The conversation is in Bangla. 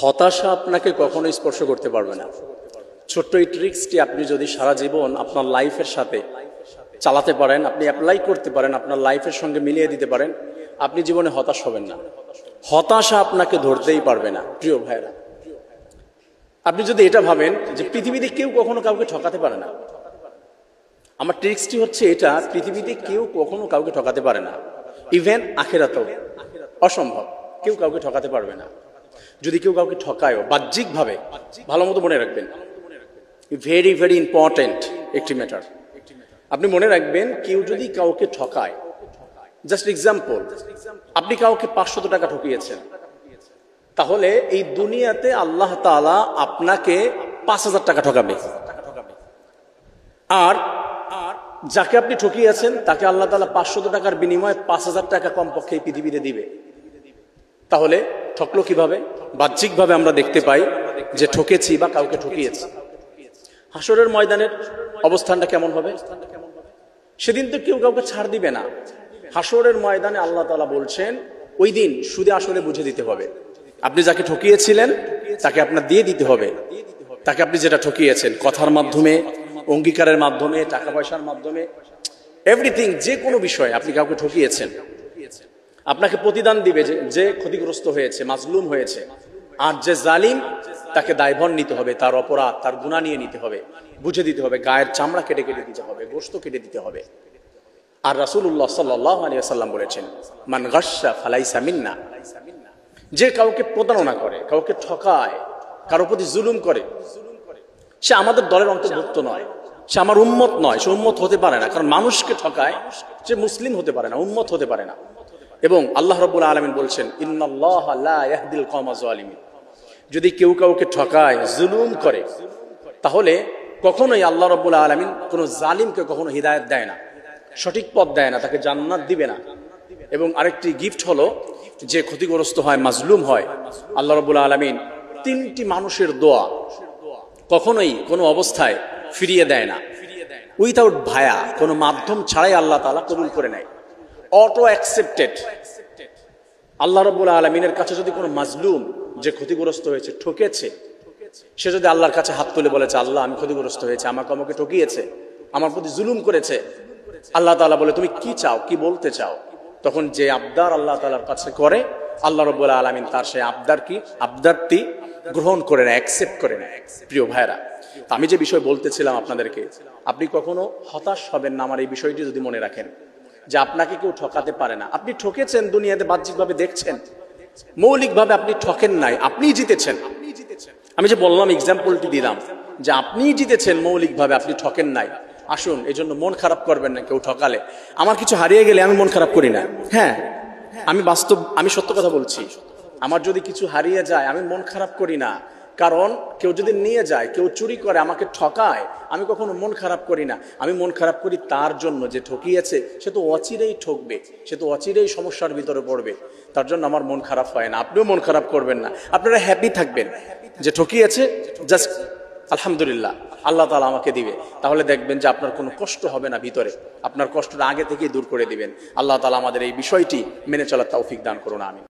হতাশা আপনাকে কখনো স্পর্শ করতে পারবে না। ছোট্ট এই ট্রিক্সটি আপনি যদি সারা জীবন আপনার লাইফের সাথে চালাতে পারেন, আপনি অ্যাপ্লাই করতে পারেন, আপনার লাইফের সঙ্গে মিলিয়ে দিতে পারেন, আপনি জীবনে হতাশ হবেন না। হতাশা আপনাকে ধরতেই পারবে না। প্রিয় ভাইরা, আপনি যদি এটা ভাবেন যে পৃথিবীতে কেউ কখনো কাউকে ঠকাতে পারে না, আমার ট্রিক্সটি হচ্ছে এটা, পৃথিবীতে কেউ কখনো কাউকে ঠকাতে পারে না, ইভেন আখিরাতেও অসম্ভব, কেউ কাউকে ঠকাতে পারবে না। যদি কেউ কাউকে ঠকায়ও বাহ্যিকভাবে, ভালো মতো মনে রাখবেন, ভেরি ভেরি ইম্পর্টেন্ট একটি ম্যাটার। আপনি মনে রাখবেন, কেউ যদি কাউকে ঠকায়, জাস্ট এক্সাম্পল, আপনি কাউকে 500 টাকা ঠকিয়েছেন, তাহলে এই দুনিয়াতে আল্লাহ তাআলা আপনাকে 5000 টাকা ঠকাবে, আর যাকে আপনি ঠকিয়েছেন তাকে আল্লাহ তাআলা 500 টাকার বিনিময়ে 5000 টাকা কমপক্ষে এই পৃথিবীতে দিবে। তাহলে ঠকলো কিভাবে? বাহ্যিকভাবে আমরা দেখতে পাই যে ঠকেছি বা কাউকে ঠকিয়েছি। হাসরের ময়দানের অবস্থানটা কেমন হবে? সেদিন তো কেউ কাউকে ছাড় দিবে না। হাসরের ময়দানে আল্লাহ তাআলা বলছেন, ওই দিন সুদে আসলে বুঝে দিতে হবে। আপনি যাকে ঠকিয়েছিলেন তাকে আপনার দিয়ে দিতে হবে, তাকে আপনি যেটা ঠকিয়েছেন, কথার মাধ্যমে, অঙ্গীকারের মাধ্যমে, টাকা পয়সার মাধ্যমে, এভরিথিং, যে কোনো বিষয়ে আপনি কাউকে ঠকিয়েছেন, আপনাকে প্রতিদান দিবে যে ক্ষতিগ্রস্ত হয়েছে, মাজলুম হয়েছে। আর যে জালিম, তাকে দায়ভার নিতে হবে, তার অপরাধ, তার গুনাহ নিয়ে নিতে হবে, বুঝে দিতে হবে, গায়ের চামড়া কেটে কেটে দিতে হবে, গোশত কেটে দিতে হবে। আর রাসূলুল্লাহ সাল্লাল্লাহু আলাইহি ওয়াসাল্লাম বলেছেন, মান গাশশা ফালাইসা মিন্না, যে কাউকে প্রতারণা করে, কাউকে ঠকায়, কারো প্রতি জুলুম করে, সে আমাদের দলের অন্তর্ভুক্ত নয়, সে আমার উম্মত নয়, সে উম্মত হতে পারে না। কারণ মানুষকে ঠকায়, সে মুসলিম হতে পারে না, উম্মত হতে পারে না। এবং আল্লাহ রাব্বুল আলামিন বলছেন, ইন্নাল্লাহা লা ইয়াহদিল কওমাজ জালিমিন, যদি কেউ কাউকে ঠকায়, জুলুম করে, তাহলে কখনোই আল্লাহ রাব্বুল আলামিন কোন জালিমকে কখনো হিদায়াত দেয় না, সঠিক পথ দেয় না, তাকে জান্নাত দিবে না। এবং আরেকটি গিফট হলো, যে ক্ষতিগ্রস্ত হয়, মাজলুম হয়, আল্লাহ রাব্বুল আলামিন 3টি মানুষের দোয়া কখনোই কোনো অবস্থায় ফিরিয়ে দেয় না, উইথাউট ভায়া, কোনো মাধ্যম ছাড়াই আল্লাহ তাআলা কবুল করে নেয়, অটো অ্যাকসেপ্টেড। আল্লাহ রাব্বুল আলামিনের কাছে যদি কোনো মাজলুম, যে ক্ষতিগ্রস্ত হয়েছে, ঠকেছে, সে যদি আল্লাহর কাছে হাত তুলে বলেছে, আল্লাহ আমি ক্ষতিগ্রস্ত হয়েছে, আমাকে ঠকিয়েছে, আমার প্রতি জুলুম করেছে, আল্লাহ তাআলা বলে তুমি কি চাও, কি বলতে চাও? তখন যে আবদার আল্লাহ তাআলার কাছে করে, আল্লাহ রাব্বুল আলামিন তার সেই আবদারটি গ্রহণ করে নেয়, অ্যাকসেপ্ট করে নেয়। প্রিয় ভাইরা, আমি যে বিষয় বলতেছিলাম আপনাদেরকে, আপনি কখনো হতাশ হবেন না আমার এই বিষয়টি যদি মনে রাখেন, যে আপনাকে কেউ ঠকাতে পারে না। আপনি ঠকেছেন দুনিয়াতে, বাহ্যিকভাবে দেখছেন, মৌলিকভাবে আপনি ঠকেন নাই, আপনিই জিতেছেন। আমি যে বললাম, এক্সাম্পলটি দিলাম যে আপনিই জিতেছেন, মৌলিকভাবে আপনি ঠকেন নাই। আসুন, এই জন্য মন খারাপ করবেন না কেউ ঠকালে। আমার কিছু হারিয়ে গেলে আমি মন খারাপ করি না। হ্যাঁ, আমি সত্য কথা বলছি, আমার যদি কিছু হারিয়ে যায় আমি মন খারাপ করি না। কারণ কেউ যদি নিয়ে যায়, কেউ চুরি করে, আমাকে ঠকায়, আমি কখনো মন খারাপ করি না। আমি মন খারাপ করি তার জন্য, যে ঠকিয়েছে সে তো অচিরেই ঠকবে, সে তো অচিরেই সমস্যার ভিতরে পড়বে, তার জন্য আমার মন খারাপ হয় না। আপনিও মন খারাপ করবেন না, আপনারা হ্যাপি থাকবেন যে ঠকিয়েছে, জাস্ট আলহামদুলিল্লাহ, আল্লাহ তাআলা আমাকে দিবে। তাহলে দেখবেন যে আপনার কোনো কষ্ট হবে না ভিতরে, আপনার কষ্টটা আগে থেকেই দূর করে দিবেন। আল্লাহ তাআলা আমাদের এই বিষয়টি মেনে চলার তৌফিক দান করুন, আমিন।